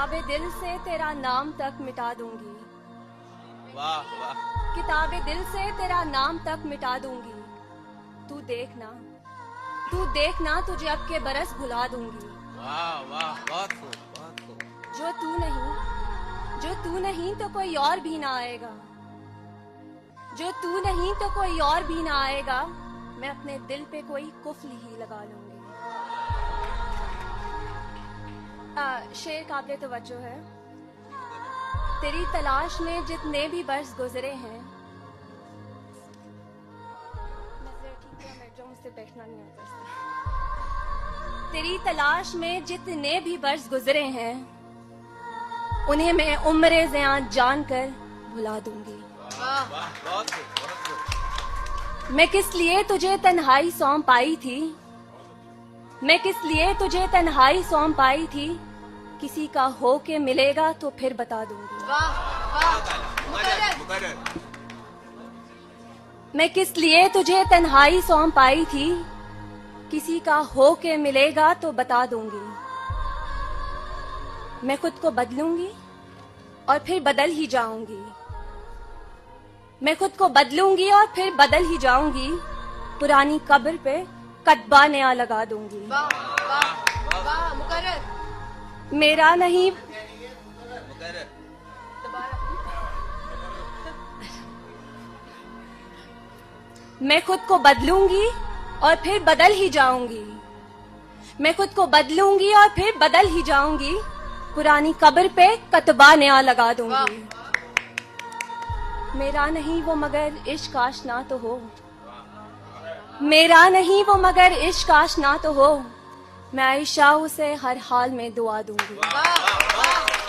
किताबे दिल से तेरा नाम तक मिटा दूंगी, वाह वाह किताबे दिल से तेरा नाम तक मिटा दूंगी। तू देखना तुझे अब के बरस भुला दूंगी। वाह वाह, बहुत खूब बहुत खूब। जो तू नहीं तो कोई और भी ना आएगा, जो तू नहीं तो कोई और भी ना आएगा। मैं अपने दिल पे कोई कुफल ही लगा लूंगी। शेर काबिले तवज्जो है। तेरी तलाश में जितने भी बरस गुजरे हैं, मुझसे बैठना नहीं आता इसलिए। तेरी तलाश में जितने भी बरस गुजरे हैं, उन्हें मैं उम्रे ज़ियां जान कर भुला दूंगी। वाह वाह, बहुत खूब बहुत खूब। मैं किस लिए तुझे तन्हाई सौंप आई थी, मैं किस लिए तुझे तन्हाई सौंप आई थी। किसी का हो के मिलेगा तो फिर बता दूंगी। मुकर्रर। मैं किस लिए तुझे तन्हाई सौंप आई थी, किसी का हो के मिलेगा तो बता दूंगी। मैं खुद को बदलूंगी और फिर बदल ही जाऊंगी, मैं खुद को बदलूंगी और फिर बदल ही जाऊंगी। पुरानी कब्र पे कतबा नया लगा दूंगी। वाह वाह वाह, मुकर्रर। मेरा नहीं मुकर्रर। मैं खुद को बदलूंगी और फिर बदल ही जाऊंगी, मैं खुद को बदलूंगी और फिर बदल ही जाऊंगी। पुरानी कब्र पे कतबा नया लगा दूंगी। मेरा नहीं वो मगर इश्क आशना तो हो, मेरा नहीं वो मगर इश्क आशना तो हो। मैं आयशा उसे हर हाल में दुआ दूंगी। वाह वाह वाह।